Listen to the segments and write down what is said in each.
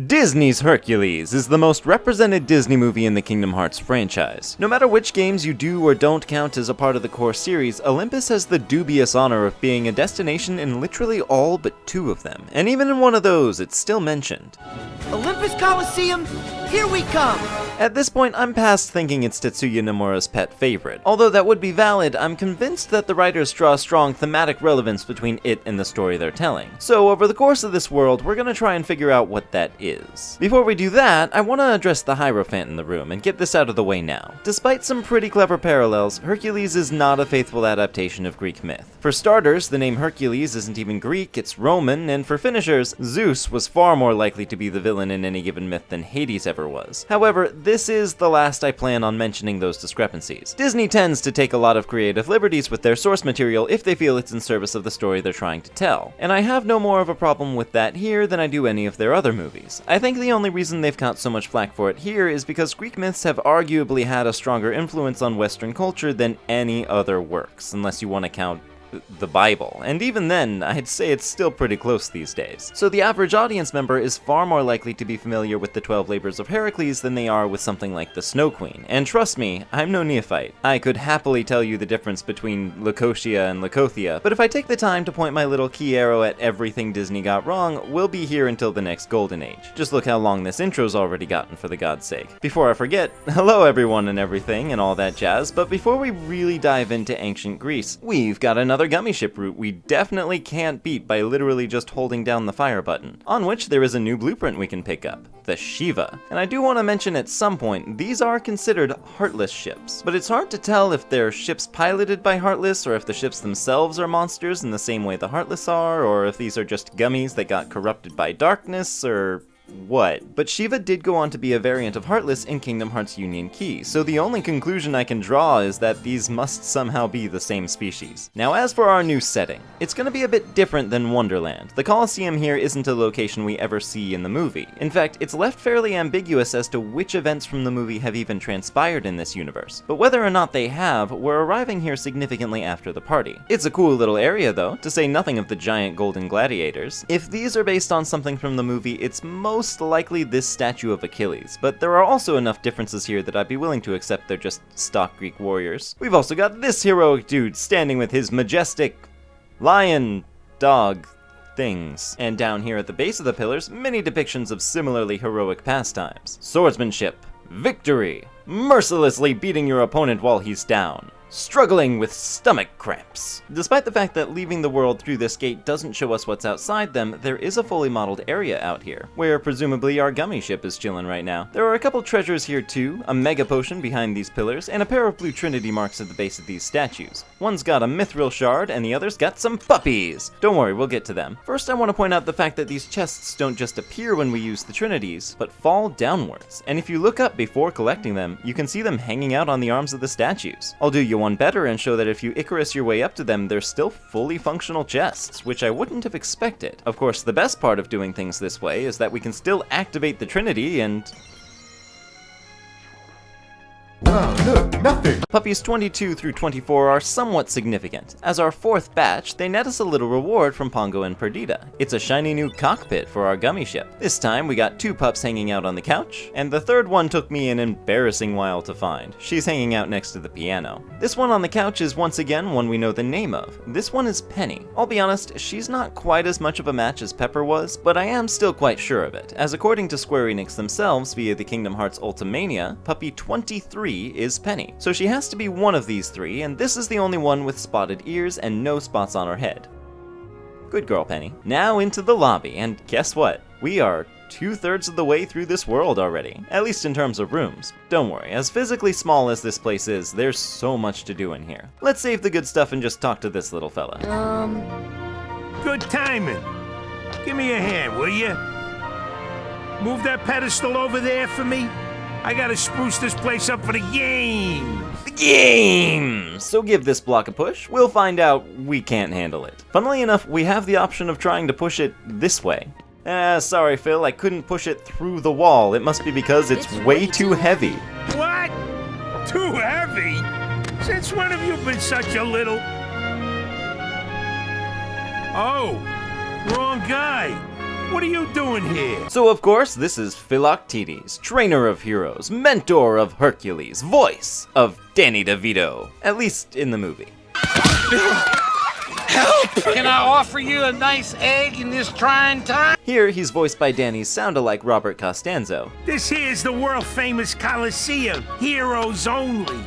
Disney's Hercules is the most represented Disney movie in the Kingdom Hearts franchise. No matter which games you do or don't count as a part of the core series, Olympus has the dubious honor of being a destination in literally all but 2 of them, and even in one of those, it's still mentioned. Olympus Coliseum, here we come! At this point, I'm past thinking it's Tetsuya Nomura's pet favorite. Although that would be valid, I'm convinced that the writers draw strong thematic relevance between it and the story they're telling. So over the course of this world, we're gonna try and figure out what that is. Before we do that, I want to address the Hierophant in the room and get this out of the way now. Despite some pretty clever parallels, Hercules is not a faithful adaptation of Greek myth. For starters, the name Hercules isn't even Greek, it's Roman, and for finishers, Zeus was far more likely to be the villain in any given myth than Hades ever was. However, this is the last I plan on mentioning those discrepancies. Disney tends to take a lot of creative liberties with their source material if they feel it's in service of the story they're trying to tell, and I have no more of a problem with that here than I do any of their other movies. I think the only reason they've got so much flack for it here is because Greek myths have arguably had a stronger influence on Western culture than any other works, unless you want to count the Bible, and even then, I'd say it's still pretty close these days. So the average audience member is far more likely to be familiar with the 12 Labors of Heracles than they are with something like the Snow Queen. And trust me, I'm no neophyte. I could happily tell you the difference between Leucotia and Leucothea, but if I take the time to point my little key arrow at everything Disney got wrong, we'll be here until the next golden age. Just look how long this intro's already gotten, for the god's sake. Before I forget, hello everyone and everything and all that jazz, but before we really dive into ancient Greece, we've got another Gummi ship route we definitely can't beat by literally just holding down the fire button, on which there is a new blueprint we can pick up, the Shiva. And I do want to mention at some point, these are considered heartless ships, but it's hard to tell if they're ships piloted by Heartless or if the ships themselves are monsters in the same way the Heartless are, or if these are just gummies that got corrupted by darkness, or what. But Shiva did go on to be a variant of Heartless in Kingdom Hearts Union Key, so the only conclusion I can draw is that these must somehow be the same species. Now as for our new setting, it's gonna be a bit different than Wonderland. The Coliseum here isn't a location we ever see in the movie. In fact, it's left fairly ambiguous as to which events from the movie have even transpired in this universe. But whether or not they have, we're arriving here significantly after the party. It's a cool little area though, to say nothing of the giant golden gladiators. If these are based on something from the movie, it's most likely this statue of Achilles, but there are also enough differences here that I'd be willing to accept they're just stock Greek warriors. We've also got this heroic dude standing with his majestic lion dog things. And down here at the base of the pillars, many depictions of similarly heroic pastimes. Swordsmanship, victory, mercilessly beating your opponent while he's down, struggling with stomach cramps. Despite the fact that leaving the world through this gate doesn't show us what's outside them, there is a fully modeled area out here, where presumably our Gummi ship is chilling right now. There are a couple treasures here too, a mega potion behind these pillars, and a pair of blue trinity marks at the base of these statues. One's got a mithril shard, and the other's got some puppies! Don't worry, we'll get to them. First I want to point out the fact that these chests don't just appear when we use the trinities, but fall downwards. And if you look up before collecting them, you can see them hanging out on the arms of the statues. I'll do you one better and show that if you Icarus your way up to them, they're still fully functional chests, which I wouldn't have expected. Of course, the best part of doing things this way is that we can still activate the Trinity and... Wow, look, nothing! Puppies 22 through 24 are somewhat significant. As our 4th batch, they net us a little reward from Pongo and Perdita. It's a shiny new cockpit for our Gummi ship. This time we got 2 pups hanging out on the couch, and the 3rd one took me an embarrassing while to find. She's hanging out next to the piano. This one on the couch is once again one we know the name of. This one is Penny. I'll be honest, she's not quite as much of a match as Pepper was, but I am still quite sure of it, as according to Square Enix themselves via the Kingdom Hearts Ultimania, Puppy 23 is Penny. So she has to be one of these 3, and this is the only one with spotted ears and no spots on her head. Good girl, Penny. Now into the lobby, and guess what? We are 2/3 of the way through this world already, at least in terms of rooms. Don't worry, as physically small as this place is, there's so much to do in here. Let's save the good stuff and just talk to this little fella. Good timing. Give me a hand, will you? Move that pedestal over there for me. I gotta spruce this place up for the game! The game! So give this block a push, we'll find out we can't handle it. Funnily enough, we have the option of trying to push it this way. Sorry Phil, I couldn't push it through the wall. It must be because it's way too heavy. What? Too heavy? Since when have you been such a little... Oh, wrong guy. What are you doing here? So of course, this is Philoctetes, trainer of heroes, mentor of Hercules, voice of Danny DeVito, at least in the movie. Can I offer you a nice egg in this trying time? Here, he's voiced by Danny's sound-alike Robert Costanzo. This here's the world-famous Coliseum, heroes only.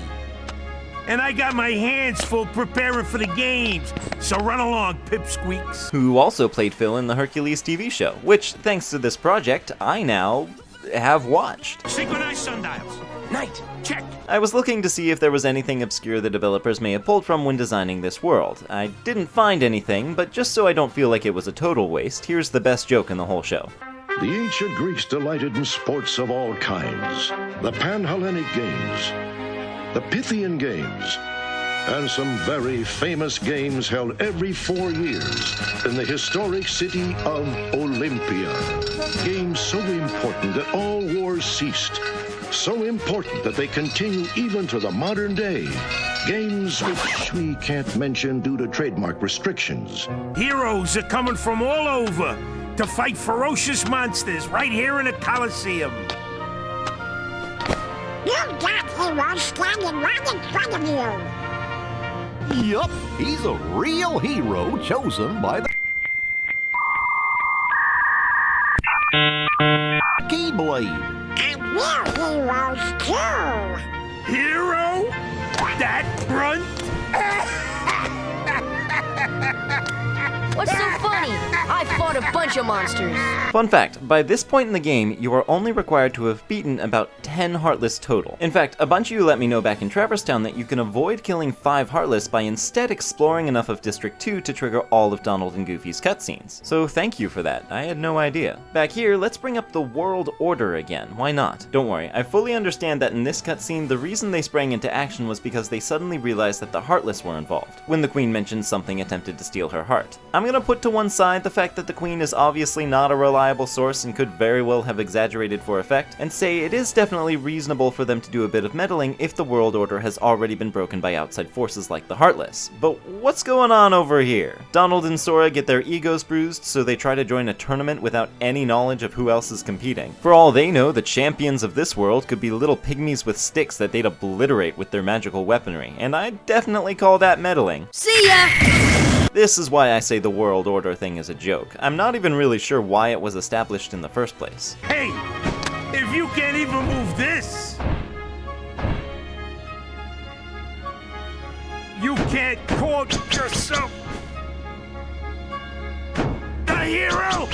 And I got my hands full preparing for the games, so run along, pipsqueaks. Who also played Phil in the Hercules TV show, which, thanks to this project, I now have watched. Synchronize sundials. Night, check. I was looking to see if there was anything obscure the developers may have pulled from when designing this world. I didn't find anything, but just so I don't feel like it was a total waste, here's the best joke in the whole show. The ancient Greeks delighted in sports of all kinds. The Pan-Hellenic Games, the Pythian Games, and some very famous games held every 4 years in the historic city of Olympia. Games so important that all wars ceased. So important that they continue even to the modern day. Games which we can't mention due to trademark restrictions. Heroes are coming from all over to fight ferocious monsters right here in the Coliseum. You've got heroes standing right in front of you. Yup, he's a real hero chosen by the Keyblade. And we're heroes too. Hero? That grunt? What's so funny? I fought a bunch of monsters. Fun fact, by this point in the game, you are only required to have beaten about 10 Heartless total. In fact, a bunch of you let me know back in Traverse Town that you can avoid killing 5 Heartless by instead exploring enough of District 2 to trigger all of Donald and Goofy's cutscenes. So thank you for that, I had no idea. Back here, let's bring up the World Order again, why not? Don't worry, I fully understand that in this cutscene, the reason they sprang into action was because they suddenly realized that the Heartless were involved, when the Queen mentioned something attempted to steal her heart. I'm gonna put to one side the fact that the Queen is obviously not a reliable source and could very well have exaggerated for effect, and say it is definitely reasonable for them to do a bit of meddling if the world order has already been broken by outside forces like the Heartless. But what's going on over here? Donald and Sora get their egos bruised, so they try to join a tournament without any knowledge of who else is competing. For all they know, the champions of this world could be little pygmies with sticks that they'd obliterate with their magical weaponry, and I definitely call that meddling. See ya! This is why I say the world order thing is a joke. I'm not even really sure why it was established in the first place. Hey, if you can't even move this, you can't call yourself a hero!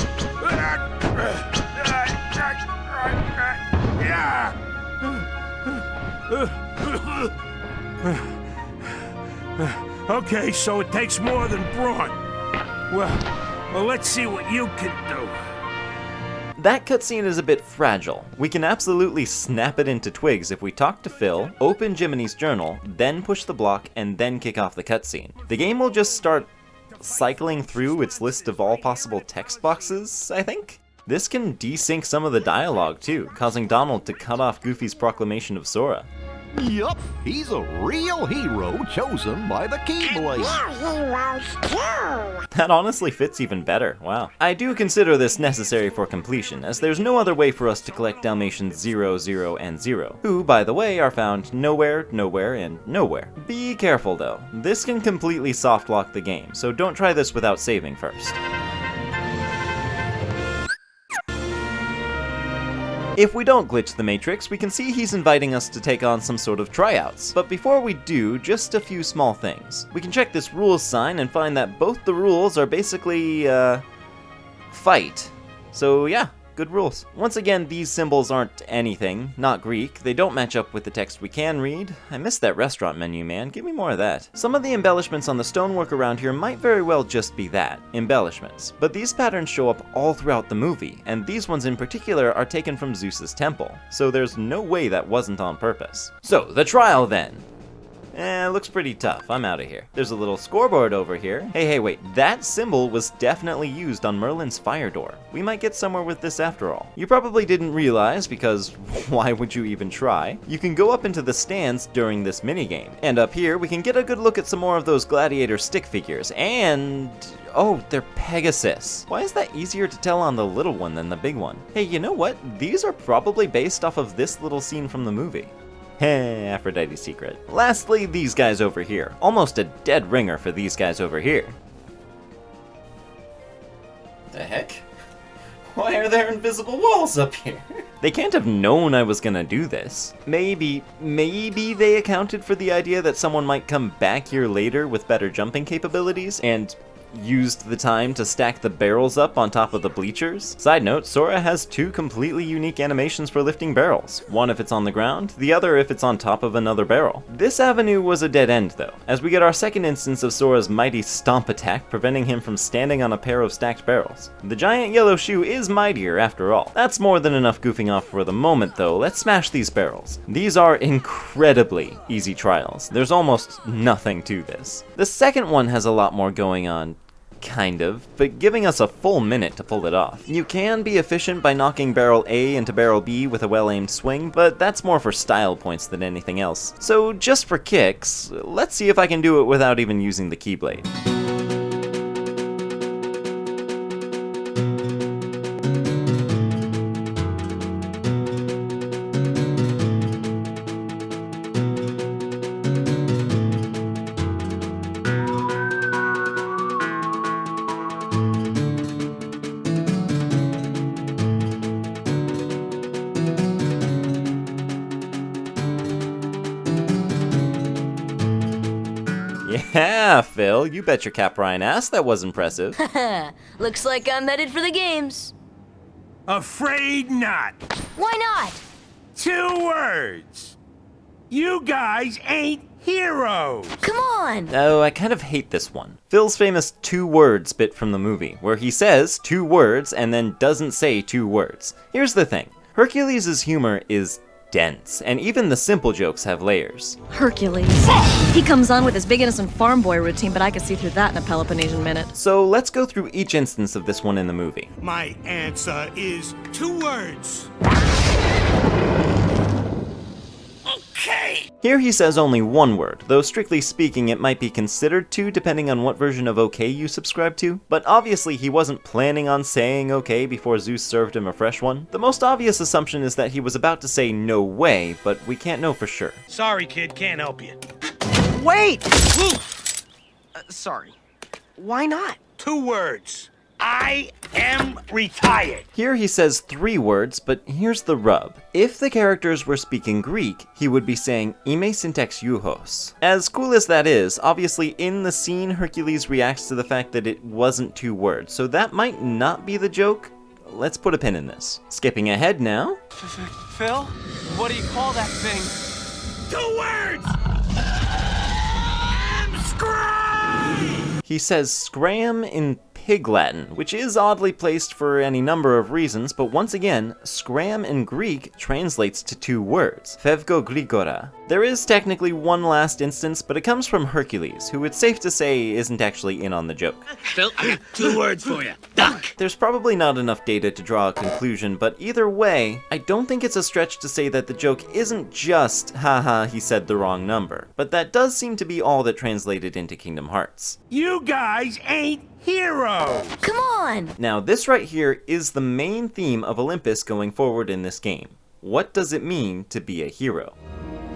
Okay, so it takes more than brawn. Well, let's see what you can do. That cutscene is a bit fragile. We can absolutely snap it into twigs if we talk to Phil, open Jiminy's journal, then push the block, and then kick off the cutscene. The game will just start cycling through its list of all possible text boxes, I think? This can desync some of the dialogue too, causing Donald to cut off Goofy's proclamation of Sora. Yup, he's a real hero chosen by the Keyblade. We're heroes too. That honestly fits even better, wow. I do consider this necessary for completion, as there's no other way for us to collect Dalmatians 0, 0, and 0, who, by the way, are found nowhere, nowhere, and nowhere. Be careful though, this can completely soft lock the game, so don't try this without saving first. If we don't glitch the Matrix, we can see he's inviting us to take on some sort of tryouts. But before we do, just a few small things. We can check this rules sign and find that both the rules are basically, fight. So yeah, good rules. Once again, these symbols aren't anything, not Greek. They don't match up with the text we can read. I missed that restaurant menu, man. Give me more of that. Some of the embellishments on the stonework around here might very well just be that, embellishments. But these patterns show up all throughout the movie, and these ones in particular are taken from Zeus's temple. So there's no way that wasn't on purpose. So, the trial then. Looks pretty tough. I'm out of here. There's a little scoreboard over here. Hey, wait. That symbol was definitely used on Merlin's fire door. We might get somewhere with this after all. You probably didn't realize, because why would you even try? You can go up into the stands during this minigame. And up here, we can get a good look at some more of those gladiator stick figures. And... oh, they're Pegasus. Why is that easier to tell on the little one than the big one? Hey, you know what? These are probably based off of this little scene from the movie. Heh, Aphrodite's secret. Lastly, these guys over here. Almost a dead ringer for these guys over here. The heck? Why are there invisible walls up here? They can't have known I was gonna do this. Maybe they accounted for the idea that someone might come back here later with better jumping capabilities and used the time to stack the barrels up on top of the bleachers. Side note, Sora has two completely unique animations for lifting barrels. One if it's on the ground, the other if it's on top of another barrel. This avenue was a dead end though, as we get our second instance of Sora's mighty stomp attack preventing him from standing on a pair of stacked barrels. The giant yellow shoe is mightier after all. That's more than enough goofing off for the moment though. Let's smash these barrels. These are incredibly easy trials. There's almost nothing to this. The second one has a lot more going on. Kind of, but giving us a full minute to pull it off. You can be efficient by knocking barrel A into barrel B with a well-aimed swing, but that's more for style points than anything else. So just for kicks, let's see if I can do it without even using the Keyblade. Yeah, Phil, you bet your cap Ryan ass that was impressive. Looks like I'm headed for the games. Afraid not. Why not? 2 words. You guys ain't heroes. Come on. Oh, I kind of hate this one. Phil's famous 2 words bit from the movie, where he says 2 words and then doesn't say 2 words. Here's the thing. Hercules' humor is dense, and even the simple jokes have layers. Hercules. He comes on with his big innocent farm boy routine, but I could see through that in a Peloponnesian minute. So let's go through each instance of this one in the movie. My answer is 2 words. Okay. Here he says only 1 word, though strictly speaking it might be considered 2 depending on what version of okay you subscribe to. But obviously he wasn't planning on saying okay before Zeus served him a fresh one. The most obvious assumption is that he was about to say no way, but we can't know for sure. Sorry kid, can't help you. Wait! Sorry. Why not? 2 words. I am retired. Here he says 3 words, but here's the rub. If the characters were speaking Greek, he would be saying ime syntax euhos. As cool as that is, obviously in the scene Hercules reacts to the fact that it wasn't 2 words, so that might not be the joke. Let's put a pin in this. Skipping ahead now. Phil? What do you call that thing? 2 words! Scram! He says scram in Pig Latin, which is oddly placed for any number of reasons, but once again, scram in Greek translates to 2 words, fevgo grigora. There is technically one last instance, but it comes from Hercules, who it's safe to say isn't actually in on the joke. Phil, I got 2 words for you. Duck. There's probably not enough data to draw a conclusion, but either way, I don't think it's a stretch to say that the joke isn't just, haha, he said the wrong number, but that does seem to be all that translated into Kingdom Hearts. You guys ain't heroes! Come on! Now this right here is the main theme of Olympus going forward in this game. What does it mean to be a hero?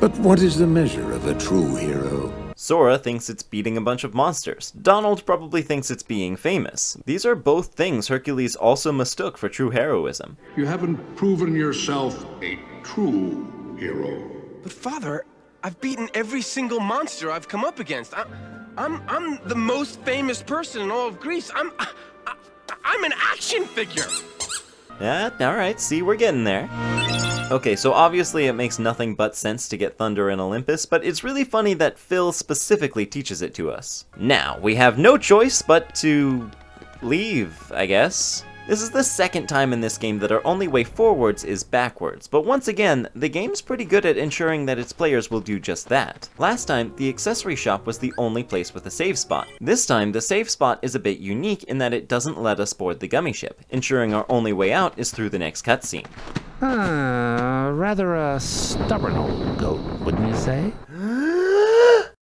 But what is the measure of a true hero? Sora thinks it's beating a bunch of monsters. Donald probably thinks it's being famous. These are both things Hercules also mistook for true heroism. You haven't proven yourself a true hero. But Father, I've beaten every single monster I've come up against. I'm the most famous person in all of Greece. I'm an action figure. Yeah, alright, see, we're getting there. Okay, so obviously it makes nothing but sense to get thunder in Olympus, but it's really funny that Phil specifically teaches it to us. Now, we have no choice but to leave, I guess. This is the second time in this game that our only way forwards is backwards, but once again, the game's pretty good at ensuring that its players will do just that. Last time, the accessory shop was the only place with a save spot. This time, the save spot is a bit unique in that it doesn't let us board the Gummi ship, ensuring our only way out is through the next cutscene. Rather a stubborn old goat, wouldn't you say?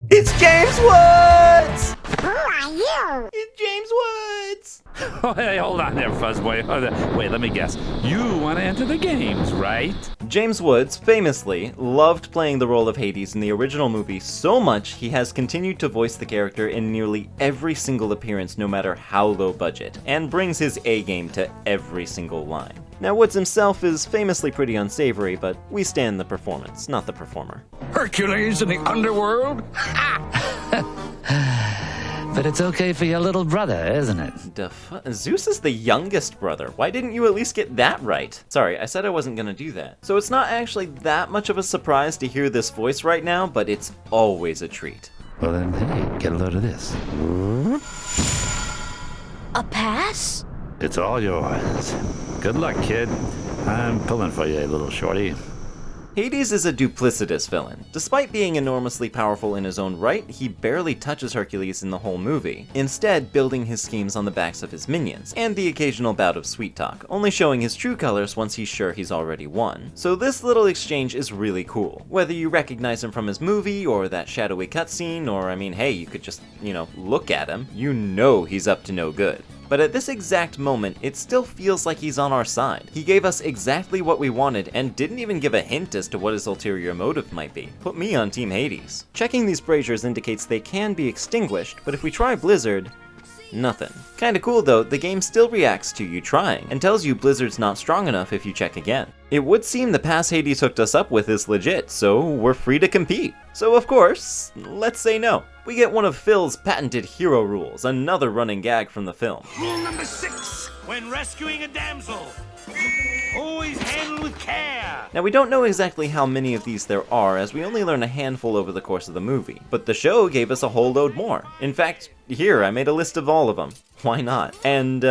It's James Woods! Who are you? It's James Woods! Oh, hey, hold on there, Fuzzboy. Wait, let me guess. You want to enter the games, right? James Woods, famously, loved playing the role of Hades in the original movie so much he has continued to voice the character in nearly every single appearance no matter how low budget, and brings his A-game to every single line. Now, Woods himself is famously pretty unsavory, but we stand the performance, not the performer. Hercules in the underworld? But it's okay for your little brother, isn't it? Zeus is the youngest brother. Why didn't you at least get that right? Sorry, I said I wasn't gonna do that. So it's not actually that much of a surprise to hear this voice right now, but it's always a treat. Well then, hey, get a load of this. A pass? It's all yours. Good luck, kid. I'm pulling for you, little shorty. Hades is a duplicitous villain. Despite being enormously powerful in his own right, he barely touches Hercules in the whole movie, instead building his schemes on the backs of his minions, and the occasional bout of sweet talk, only showing his true colors once he's sure he's already won. So this little exchange is really cool. Whether you recognize him from his movie, or that shadowy cutscene, or I mean, hey, you could just, look at him, you know he's up to no good. But at this exact moment, it still feels like he's on our side. He gave us exactly what we wanted and didn't even give a hint as to what his ulterior motive might be. Put me on Team Hades. Checking these braziers indicates they can be extinguished, but if we try Blizzard, nothing. Kinda cool though, the game still reacts to you trying, and tells you Blizzard's not strong enough if you check again. It would seem the pass Hades hooked us up with is legit, so we're free to compete. So of course, let's say no. We get one of Phil's patented hero rules, another running gag from the film. Rule number 6, when rescuing a damsel, always handle with care. Now we don't know exactly how many of these there are, as we only learn a handful over the course of the movie, but the show gave us a whole load more. In fact, here, I made a list of all of them. Why not? And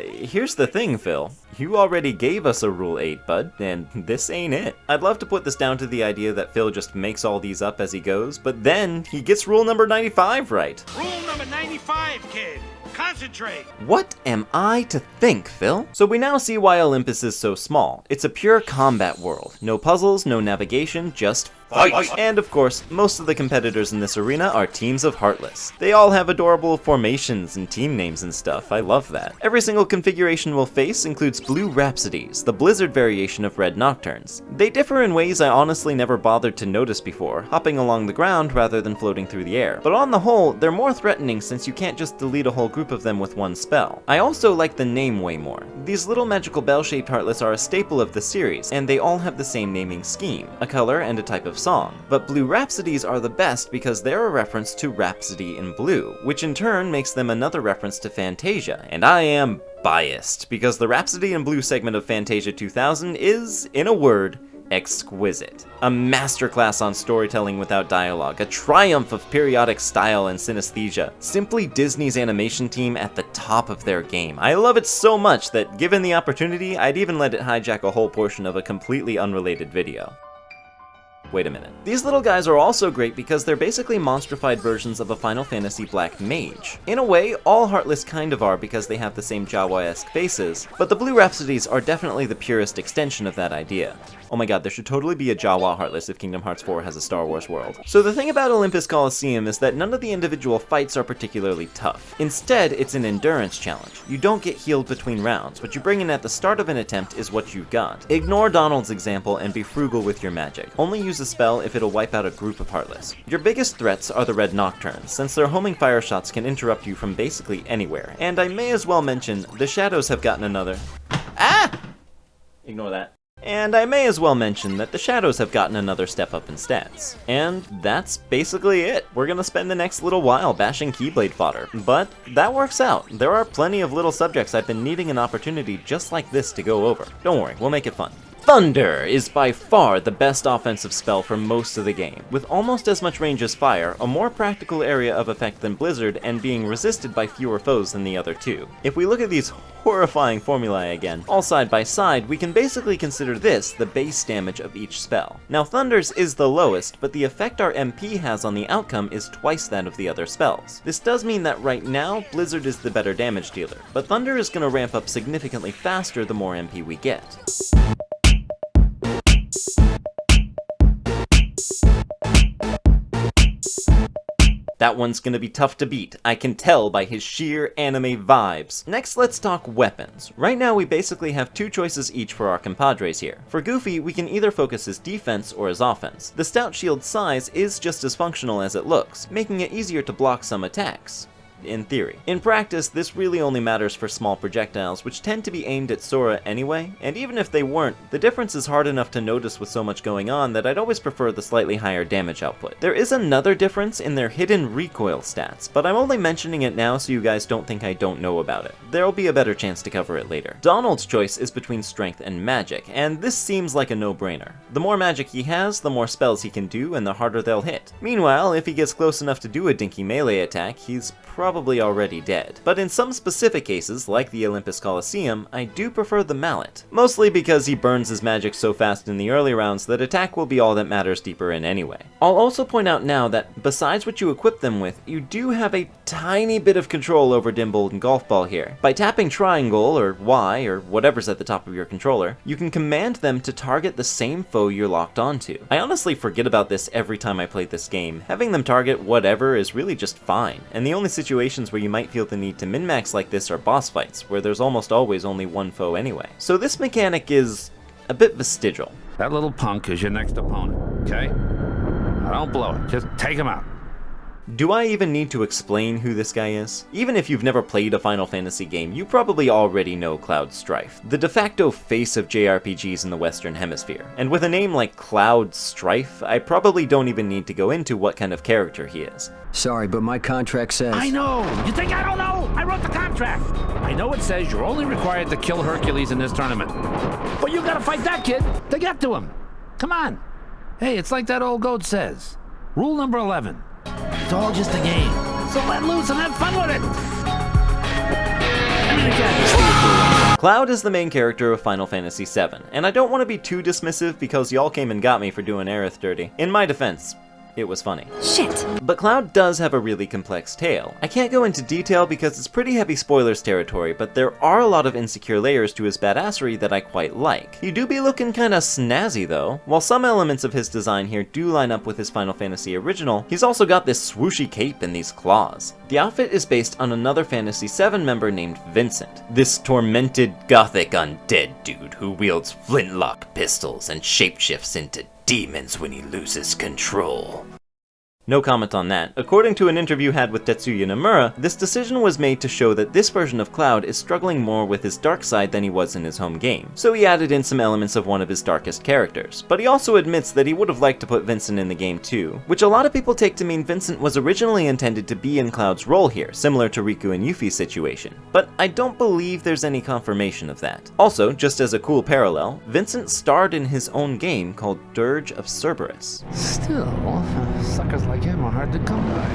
here's the thing, Phil. You already gave us a Rule 8, bud, and this ain't it. I'd love to put this down to the idea that Phil just makes all these up as he goes, but then he gets rule number 95 right. Rule number 95, kid. Concentrate. What am I to think, Phil? So we now see why Olympus is so small. It's a pure combat world. No puzzles, no navigation, just fight! And of course, most of the competitors in this arena are teams of Heartless. They all have adorable formations and team names and stuff, I love that. Every single configuration we'll face includes blue Rhapsodies, the Blizzard variation of red Nocturnes. They differ in ways I honestly never bothered to notice before, hopping along the ground rather than floating through the air. But on the whole, they're more threatening since you can't just delete a whole group of them with one spell. I also like the name way more. These little magical bell-shaped Heartless are a staple of the series, and they all have the same naming scheme, a color and a type of song. But blue Rhapsodies are the best because they're a reference to Rhapsody in Blue, which in turn makes them another reference to Fantasia, and I am biased, because the Rhapsody in Blue segment of Fantasia 2000 is, in a word, exquisite. A masterclass on storytelling without dialogue, a triumph of periodic style and synesthesia. Simply Disney's animation team at the top of their game. I love it so much that, given the opportunity, I'd even let it hijack a whole portion of a completely unrelated video. Wait a minute. These little guys are also great because they're basically monstrified versions of a Final Fantasy Black Mage. In a way, all Heartless kind of are because they have the same Jawa-esque faces, but the blue Rhapsodies are definitely the purest extension of that idea. Oh my god, there should totally be a Jawa Heartless if Kingdom Hearts 4 has a Star Wars world. So the thing about Olympus Coliseum is that none of the individual fights are particularly tough. Instead, it's an endurance challenge. You don't get healed between rounds. What you bring in at the start of an attempt is what you've got. Ignore Donald's example and be frugal with your magic. Only use a spell if it'll wipe out a group of Heartless. Your biggest threats are the red Nocturnes, since their homing fire shots can interrupt you from basically anywhere. And I may as well mention, the Shadows have gotten another... Ah! Ignore that. And I may as well mention that the Shadows have gotten another step up in stats. And that's basically it. We're gonna spend the next little while bashing Keyblade fodder. But that works out. There are plenty of little subjects I've been needing an opportunity just like this to go over. Don't worry, we'll make it fun. Thunder is by far the best offensive spell for most of the game, with almost as much range as Fire, a more practical area of effect than Blizzard, and being resisted by fewer foes than the other two. If we look at these horrifying formulae again, all side by side, we can basically consider this the base damage of each spell. Now Thunder's is the lowest, but the effect our MP has on the outcome is twice that of the other spells. This does mean that right now, Blizzard is the better damage dealer, but Thunder is going to ramp up significantly faster the more MP we get. That one's gonna be tough to beat, I can tell by his sheer anime vibes. Next, let's talk weapons. Right now we basically have two choices each for our compadres here. For Goofy, we can either focus his defense or his offense. The stout shield's size is just as functional as it looks, making it easier to block some attacks. In theory. In practice, this really only matters for small projectiles, which tend to be aimed at Sora anyway, and even if they weren't, the difference is hard enough to notice with so much going on that I'd always prefer the slightly higher damage output. There is another difference in their hidden recoil stats, but I'm only mentioning it now so you guys don't think I don't know about it. There'll be a better chance to cover it later. Donald's choice is between strength and magic, and this seems like a no-brainer. The more magic he has, the more spells he can do, and the harder they'll hit. Meanwhile, if he gets close enough to do a dinky melee attack, he's probably already dead. But in some specific cases, like the Olympus Coliseum, I do prefer the mallet. Mostly because he burns his magic so fast in the early rounds that attack will be all that matters deeper in anyway. I'll also point out now that besides what you equip them with, you do have a tiny bit of control over Dimbolt and Golf Ball here. By tapping triangle, or Y, or whatever's at the top of your controller, you can command them to target the same foe you're locked onto. I honestly forget about this every time I play this game. Having them target whatever is really just fine, and the only situations where you might feel the need to min-max like this are boss fights, where there's almost always only one foe anyway. So this mechanic is a bit vestigial. That little punk is your next opponent, okay? Now don't blow it, just take him out. Do I even need to explain who this guy is? Even if you've never played a Final Fantasy game, you probably already know Cloud Strife, the de facto face of JRPGs in the Western Hemisphere. And with a name like Cloud Strife, I probably don't even need to go into what kind of character he is. Sorry, but my contract says... I know! You think I don't know? I wrote the contract! I know it says you're only required to kill Hercules in this tournament. But you gotta fight that kid to get to him! Come on! Hey, it's like that old goat says. Rule number 11. It's all just a game, so let loose and have fun with it! Cloud is the main character of Final Fantasy VII, and I don't want to be too dismissive because y'all came and got me for doing Aerith dirty. In my defense, it was funny. Shit! But Cloud does have a really complex tale. I can't go into detail because it's pretty heavy spoilers territory, but there are a lot of insecure layers to his badassery that I quite like. He do be looking kinda snazzy though. While some elements of his design here do line up with his Final Fantasy original, he's also got this swooshy cape and these claws. The outfit is based on another Fantasy VII member named Vincent, this tormented gothic undead dude who wields flintlock pistols and shapeshifts into demons when he loses control. No comment on that. According to an interview had with Tetsuya Nomura, this decision was made to show that this version of Cloud is struggling more with his dark side than he was in his home game, so he added in some elements of one of his darkest characters. But he also admits that he would have liked to put Vincent in the game too, which a lot of people take to mean Vincent was originally intended to be in Cloud's role here, similar to Riku and Yuffie's situation. But I don't believe there's any confirmation of that. Also, just as a cool parallel, Vincent starred in his own game called Dirge of Cerberus. Still, suckers like him are hard to come by.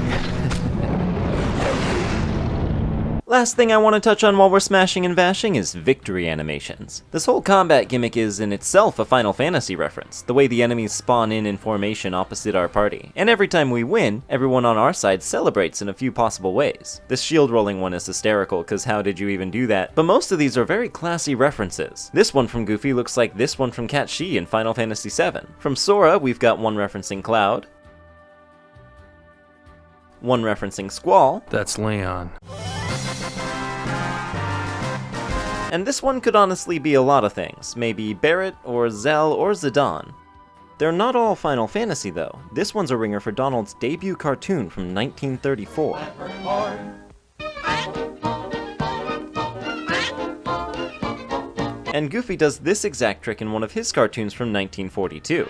Last thing I want to touch on while we're smashing and bashing is victory animations. This whole combat gimmick is in itself a Final Fantasy reference, the way the enemies spawn in formation opposite our party, and every time we win, everyone on our side celebrates in a few possible ways. This shield rolling one is hysterical, cause how did you even do that? But most of these are very classy references. This one from Goofy looks like this one from Cat Shi in Final Fantasy VII. From Sora, we've got one referencing Cloud, one referencing Squall. That's Leon. And this one could honestly be a lot of things, maybe Barret, or Zell, or Zidane. They're not all Final Fantasy though. This one's a ringer for Donald's debut cartoon from 1934. And Goofy does this exact trick in one of his cartoons from 1942.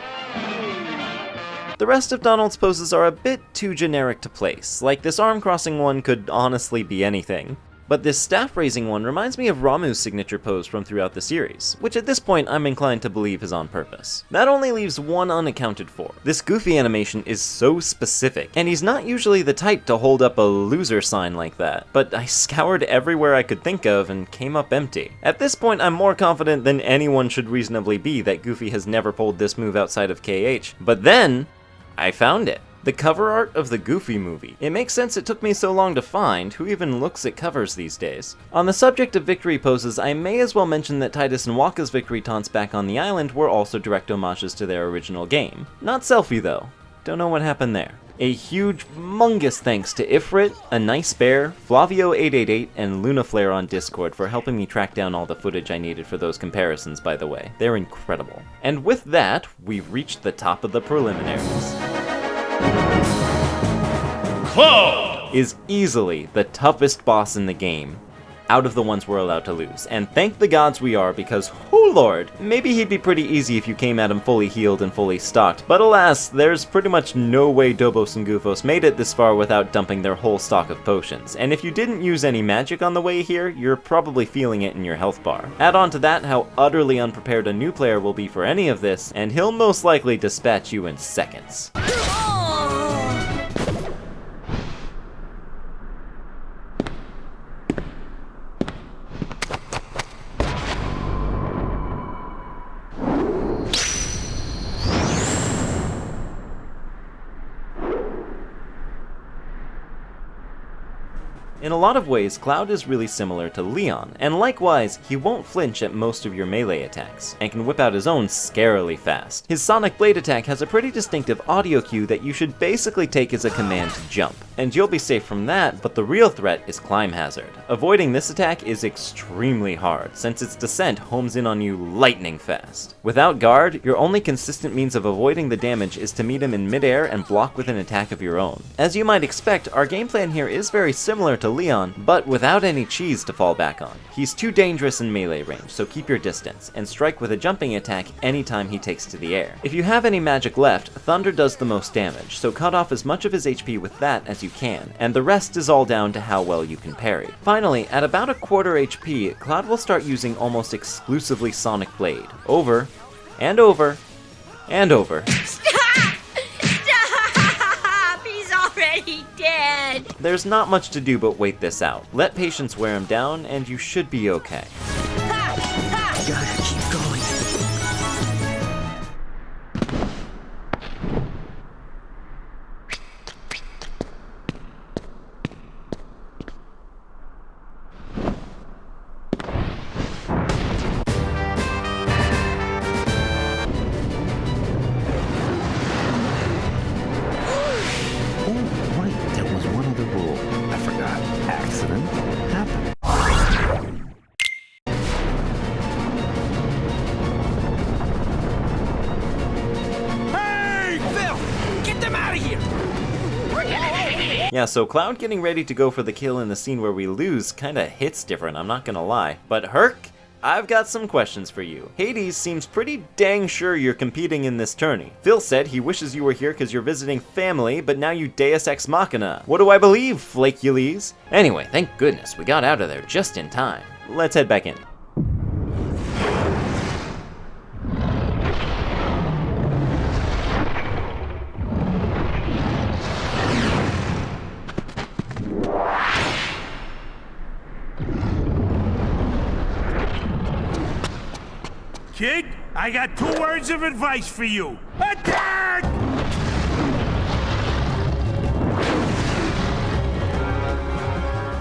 The rest of Donald's poses are a bit too generic to place, like this arm crossing one could honestly be anything. But this staff-raising one reminds me of Ramuh's signature pose from throughout the series, which at this point I'm inclined to believe is on purpose. That only leaves one unaccounted for. This Goofy animation is so specific, and he's not usually the type to hold up a loser sign like that, but I scoured everywhere I could think of and came up empty. At this point, I'm more confident than anyone should reasonably be that Goofy has never pulled this move outside of KH, but then I found it. The cover art of the Goofy movie. It makes sense it took me so long to find. Who even looks at covers these days? On the subject of victory poses, I may as well mention that Tidus and Wakka's victory taunts back on the island were also direct homages to their original game. Not Selfie though. Don't know what happened there. A huge, humongous thanks to Ifrit, A Nice Bear, Flavio888, and Lunaflare on Discord for helping me track down all the footage I needed for those comparisons, by the way. They're incredible. And with that, we've reached the top of the preliminaries. Cloud is easily the toughest boss in the game, out of the ones we're allowed to lose, and thank the gods we are, because, oh lord, maybe he'd be pretty easy if you came at him fully healed and fully stocked, but alas, there's pretty much no way Dobos and Goofos made it this far without dumping their whole stock of potions, and if you didn't use any magic on the way here, you're probably feeling it in your health bar. Add on to that how utterly unprepared a new player will be for any of this, and he'll most likely dispatch you in seconds. In a lot of ways, Cloud is really similar to Leon, and likewise, he won't flinch at most of your melee attacks, and can whip out his own scarily fast. His Sonic Blade attack has a pretty distinctive audio cue that you should basically take as a command to jump, and you'll be safe from that, but the real threat is Climb Hazard. Avoiding this attack is extremely hard, since its descent homes in on you lightning fast. Without guard, your only consistent means of avoiding the damage is to meet him in midair and block with an attack of your own. As you might expect, our game plan here is very similar to Leon, but without any cheese to fall back on. He's too dangerous in melee range, so keep your distance, and strike with a jumping attack anytime he takes to the air. If you have any magic left, Thunder does the most damage, so cut off as much of his HP with that as you can, and the rest is all down to how well you can parry. Finally, at about a quarter HP, Cloud will start using almost exclusively Sonic Blade, over, and over, and over. Dead. There's not much to do but wait this out. Let patience wear him down, and you should be okay. Gotta keep going. Yeah, so Cloud getting ready to go for the kill in the scene where we lose kinda hits different, I'm not gonna lie. But Herc, I've got some questions for you. Hades seems pretty dang sure you're competing in this tourney. Phil said he wishes you were here because you're visiting family, but now you Deus Ex Machina. What do I believe, Flakules? Anyway, thank goodness we got out of there just in time. Let's head back in. Kid, I got 2 words of advice for you. Attack!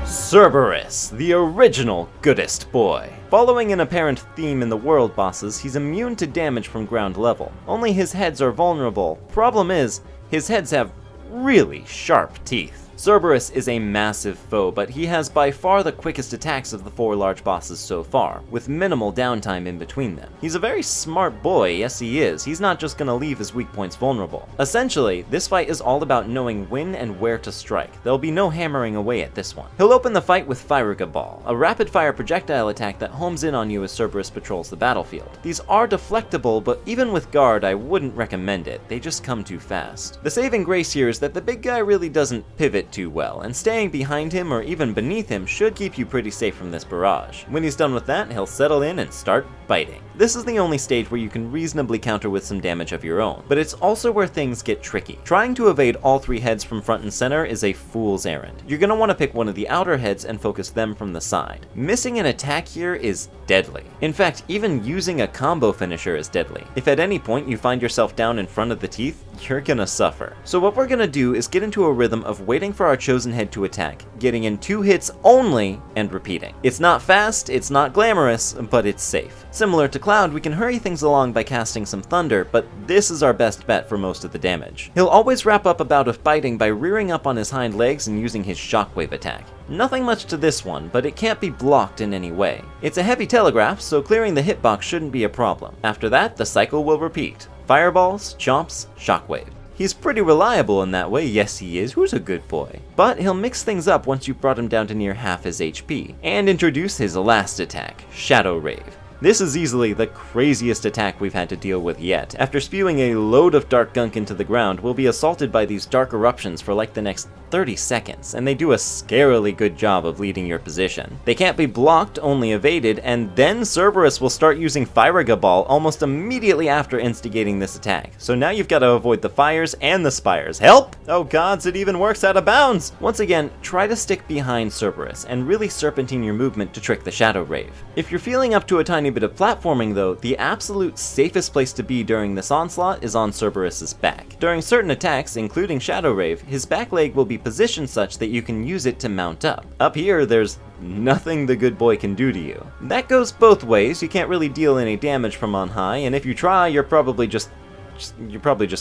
Cerberus, the original goodest boy. Following an apparent theme in the world bosses, he's immune to damage from ground level. Only his heads are vulnerable. Problem is, his heads have really sharp teeth. Cerberus is a massive foe, but he has by far the quickest attacks of the 4 large bosses so far, with minimal downtime in between them. He's a very smart boy, yes he is. He's not just gonna leave his weak points vulnerable. Essentially, this fight is all about knowing when and where to strike. There'll be no hammering away at this one. He'll open the fight with Fyriga Ball, a rapid-fire projectile attack that homes in on you as Cerberus patrols the battlefield. These are deflectable, but even with guard, I wouldn't recommend it. They just come too fast. The saving grace here is that the big guy really doesn't pivot bit too well, and staying behind him or even beneath him should keep you pretty safe from this barrage. When he's done with that, he'll settle in and start biting. This is the only stage where you can reasonably counter with some damage of your own, but it's also where things get tricky. Trying to evade all three heads from front and center is a fool's errand. You're going to want to pick one of the outer heads and focus them from the side. Missing an attack here is deadly. In fact, even using a combo finisher is deadly. If at any point you find yourself down in front of the teeth, you're gonna suffer. So what we're gonna do is get into a rhythm of waiting for our chosen head to attack, getting in 2 hits only, and repeating. It's not fast, it's not glamorous, but it's safe. Similar to Cloud, we can hurry things along by casting some thunder, but this is our best bet for most of the damage. He'll always wrap up a bout of biting by rearing up on his hind legs and using his shockwave attack. Nothing much to this one, but it can't be blocked in any way. It's a heavy telegraph, so clearing the hitbox shouldn't be a problem. After that, the cycle will repeat. Fireballs, chomps, shockwave. He's pretty reliable in that way, yes he is, who's a good boy. But he'll mix things up once you've brought him down to near half his HP, and introduce his last attack, Shadow Rave. This is easily the craziest attack we've had to deal with yet. After spewing a load of dark gunk into the ground, we'll be assaulted by these dark eruptions for like the next 30 seconds, and they do a scarily good job of leading your position. They can't be blocked, only evaded, and then Cerberus will start using Firaga Ball almost immediately after instigating this attack. So now you've got to avoid the fires and the spires. Help! Oh gods, it even works out of bounds! Once again, try to stick behind Cerberus, and really serpentine your movement to trick the Shadow Rave. If you're feeling up to a tiny bit of platforming though, the absolute safest place to be during this onslaught is on Cerberus's back. During certain attacks, including Shadow Rave, his back leg will be positioned such that you can use it to mount up. Up here, there's nothing the good boy can do to you. That goes both ways. You can't really deal any damage from on high, and if you try, you're probably just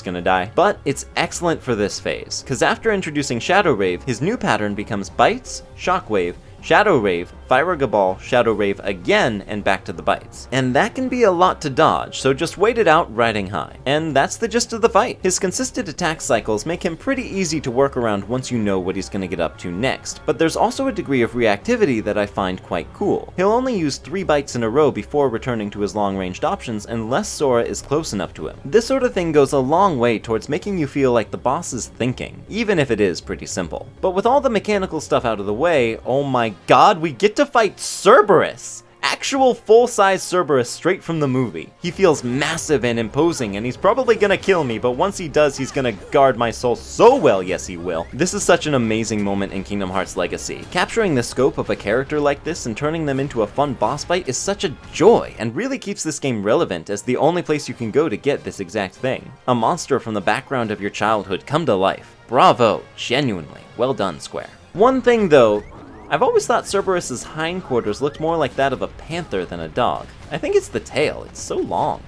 gonna die. But it's excellent for this phase, because after introducing Shadow Rave, his new pattern becomes bites, shockwave, Shadow Rave, Firaga Ball, Shadow Rave again, and back to the bites. And that can be a lot to dodge, so just wait it out riding high. And that's the gist of the fight. His consistent attack cycles make him pretty easy to work around once you know what he's gonna get up to next, but there's also a degree of reactivity that I find quite cool. He'll only use 3 bites in a row before returning to his long-ranged options unless Sora is close enough to him. This sort of thing goes a long way towards making you feel like the boss is thinking, even if it is pretty simple. But with all the mechanical stuff out of the way, oh my god, we get to fight Cerberus! Actual full-size Cerberus straight from the movie. He feels massive and imposing, and he's probably gonna kill me, but once he does, he's gonna guard my soul so well, yes he will. This is such an amazing moment in Kingdom Hearts Legacy. Capturing the scope of a character like this and turning them into a fun boss fight is such a joy, and really keeps this game relevant as the only place you can go to get this exact thing. A monster from the background of your childhood come to life. Bravo, genuinely. Well done, Square. One thing though, I've always thought Cerberus's hindquarters looked more like that of a panther than a dog. I think it's the tail, it's so long.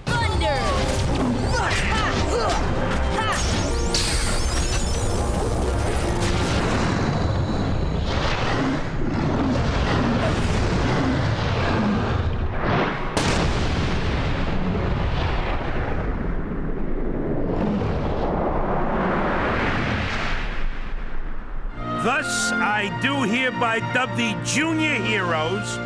Thus, I do hereby dub thee junior heroes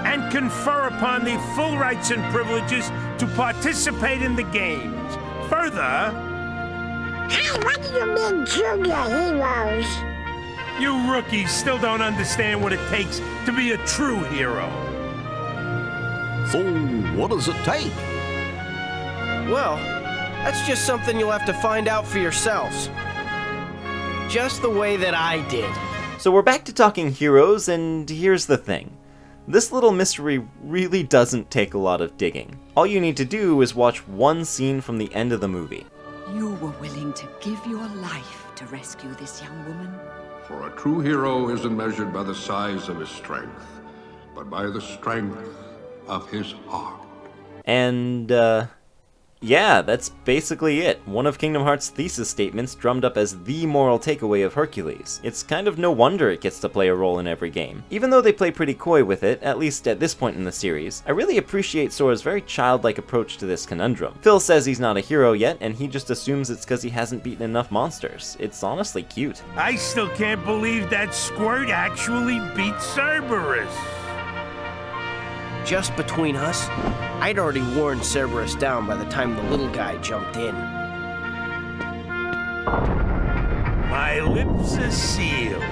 and confer upon thee full rights and privileges to participate in the games. Further... Hey, what do you mean, junior heroes? You rookies still don't understand what it takes to be a true hero. So, what does it take? Well, that's just something you'll have to find out for yourselves. Just the way that I did. So we're back to talking heroes, and here's the thing. This little mystery really doesn't take a lot of digging. All you need to do is watch one scene from the end of the movie. You were willing to give your life to rescue this young woman? For a true hero isn't measured by the size of his strength, but by the strength of his heart. And, yeah, that's basically it. One of Kingdom Hearts' thesis statements drummed up as the moral takeaway of Hercules. It's kind of no wonder it gets to play a role in every game. Even though they play pretty coy with it, at least at this point in the series, I really appreciate Sora's very childlike approach to this conundrum. Phil says he's not a hero yet, and he just assumes it's because he hasn't beaten enough monsters. It's honestly cute. I still can't believe that Squirt actually beat Cerberus. Just between us, I'd already worn Cerberus down by the time the little guy jumped in. My lips are sealed.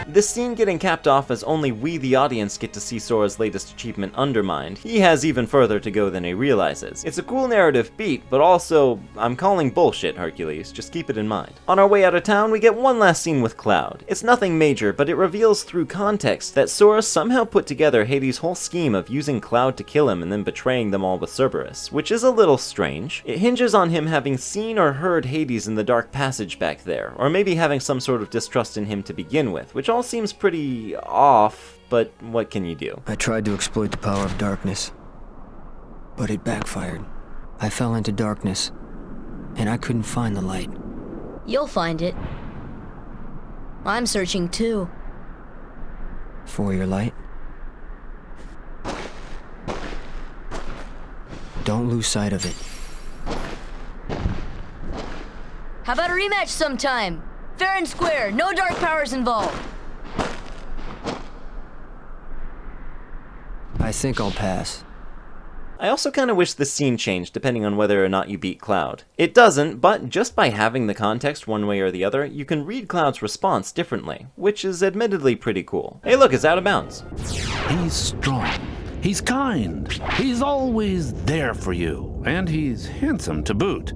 This scene getting capped off as only we the audience get to see Sora's latest achievement undermined. He has even further to go than he realizes. It's a cool narrative beat, but also, I'm calling bullshit, Hercules, just keep it in mind. On our way out of town, we get one last scene with Cloud. It's nothing major, but it reveals through context that Sora somehow put together Hades' whole scheme of using Cloud to kill him and then betraying them all with Cerberus, which is a little strange. It hinges on him having seen or heard Hades in the dark passage back there, or maybe having some sort of distrust in him to begin with, which all seems pretty off, but what can you do? I tried to exploit the power of darkness, but it backfired. I fell into darkness, and I couldn't find the light. You'll find it. I'm searching too. For your light? Don't lose sight of it. How about a rematch sometime? Fair and square, no dark powers involved. I think I'll pass. I also kinda wish this scene changed depending on whether or not you beat Cloud. It doesn't, but just by having the context one way or the other, you can read Cloud's response differently, which is admittedly pretty cool. Hey look, it's out of bounds. He's strong. He's kind. He's always there for you. And he's handsome to boot.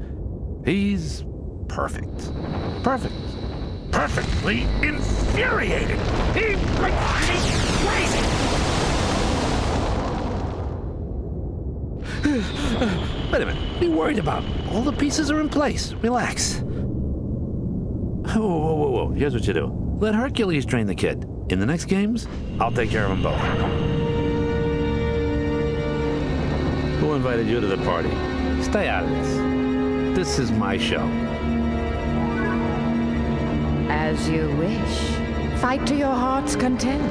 He's perfect. Perfect. Perfectly infuriating. He makes me crazy. Wait a minute. What are you worried about? All the pieces are in place. Relax. Whoa. Here's what you do. Let Hercules train the kid. In the next games, I'll take care of them both. Who invited you to the party? Stay out of this. This is my show. As you wish. Fight to your heart's content.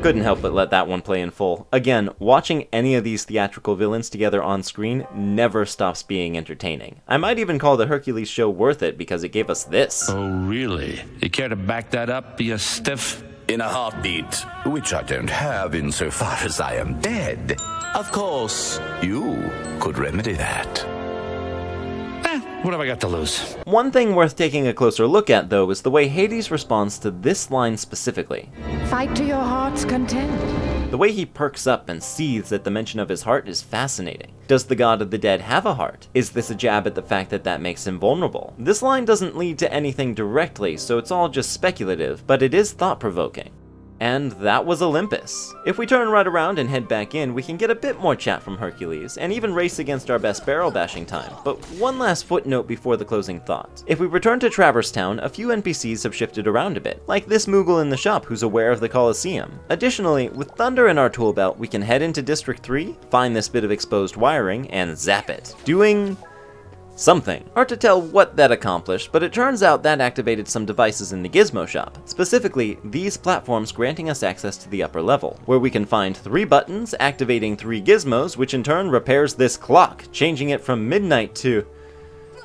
Couldn't help but let that one play in full. Again, watching any of these theatrical villains together on screen never stops being entertaining. I might even call the Hercules show worth it because it gave us this. Oh, really? You care to back that up, you stiff? In a heartbeat, which I don't have insofar as I am dead. Of course, you could remedy that. What have I got to lose? One thing worth taking a closer look at, though, is the way Hades responds to this line specifically. Fight to your heart's content. The way he perks up and seethes at the mention of his heart is fascinating. Does the god of the dead have a heart? Is this a jab at the fact that that makes him vulnerable? This line doesn't lead to anything directly, so it's all just speculative, but it is thought-provoking. And that was Olympus. If we turn right around and head back in, we can get a bit more chat from Hercules, and even race against our best barrel bashing time. But one last footnote before the closing thought. If we return to Traverse Town, a few NPCs have shifted around a bit, like this Moogle in the shop who's aware of the Coliseum. Additionally, with Thunder in our tool belt, we can head into District 3, find this bit of exposed wiring, and zap it. Doing something. Hard to tell what that accomplished, but it turns out that activated some devices in the Gizmo shop. Specifically, these platforms granting us access to the upper level, where we can find 3 buttons activating 3 gizmos, which in turn repairs this clock, changing it from midnight to...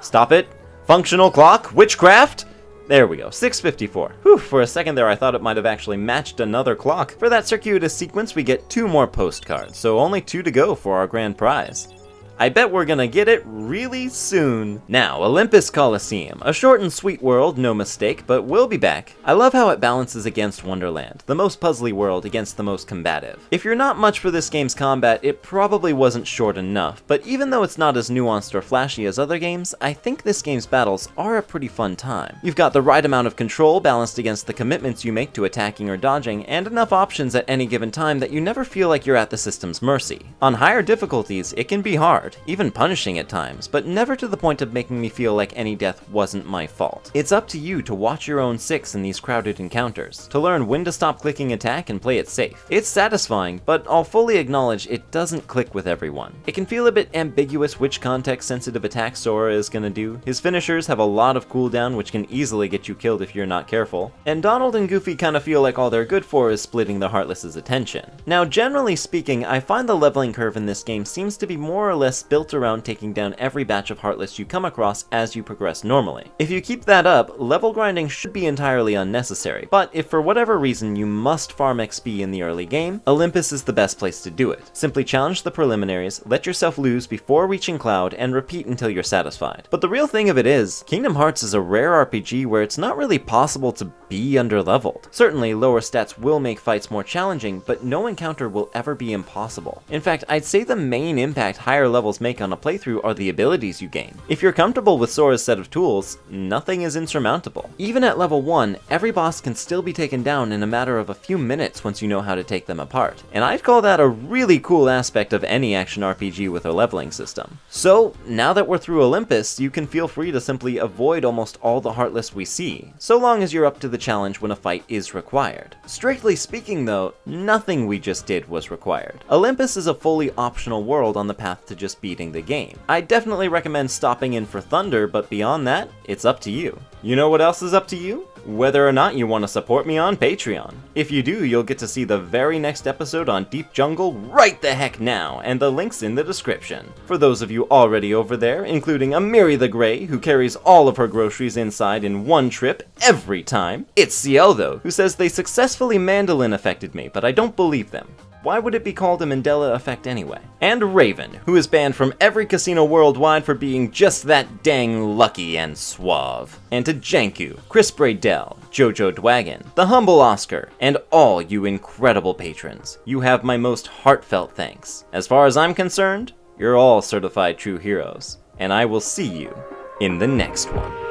Stop it. Functional clock? Witchcraft? There we go, 6:54. Whew, for a second there I thought it might have actually matched another clock. For that circuitous sequence we get 2 more postcards, so only 2 to go for our grand prize. I bet we're gonna get it really soon. Now, Olympus Coliseum. A short and sweet world, no mistake, but we'll be back. I love how it balances against Wonderland, the most puzzly world against the most combative. If you're not much for this game's combat, it probably wasn't short enough, but even though it's not as nuanced or flashy as other games, I think this game's battles are a pretty fun time. You've got the right amount of control balanced against the commitments you make to attacking or dodging, and enough options at any given time that you never feel like you're at the system's mercy. On higher difficulties, it can be hard, even punishing at times, but never to the point of making me feel like any death wasn't my fault. It's up to you to watch your own 6 in these crowded encounters, to learn when to stop clicking attack and play it safe. It's satisfying, but I'll fully acknowledge it doesn't click with everyone. It can feel a bit ambiguous which context-sensitive attacks Sora is gonna do. His finishers have a lot of cooldown which can easily get you killed if you're not careful, and Donald and Goofy kinda feel like all they're good for is splitting the Heartless's attention. Now, generally speaking, I find the leveling curve in this game seems to be more or less less built around taking down every batch of Heartless you come across as you progress normally. If you keep that up, level grinding should be entirely unnecessary, but if for whatever reason you must farm XP in the early game, Olympus is the best place to do it. Simply challenge the preliminaries, let yourself lose before reaching Cloud, and repeat until you're satisfied. But the real thing of it is, Kingdom Hearts is a rare RPG where it's not really possible to be underleveled. Certainly, lower stats will make fights more challenging, but no encounter will ever be impossible. In fact, I'd say the main impact higher levels make on a playthrough are the abilities you gain. If you're comfortable with Sora's set of tools, nothing is insurmountable. Even at level 1, every boss can still be taken down in a matter of a few minutes once you know how to take them apart. And I'd call that a really cool aspect of any action RPG with a leveling system. So, now that we're through Olympus, you can feel free to simply avoid almost all the Heartless we see, so long as you're up to the challenge when a fight is required. Strictly speaking though, nothing we just did was required. Olympus is a fully optional world on the path to just beating the game. I definitely recommend stopping in for Thunder, but beyond that, it's up to you. You know what else is up to you? Whether or not you want to support me on Patreon. If you do, you'll get to see the very next episode on Deep Jungle right the heck now, and the link's in the description. For those of you already over there, including Amiri the Grey, who carries all of her groceries inside in one trip every time. It's Ciel though, who says they successfully mandolin affected me, but I don't believe them. Why would it be called a Mandela effect anyway? And Raven, who is banned from every casino worldwide for being just that dang lucky and suave. And to Janku, Chris Bradell, Jojo Dwagon, the Humble Oscar, and all you incredible patrons. You have my most heartfelt thanks. As far as I'm concerned, you're all certified true heroes. And I will see you in the next one.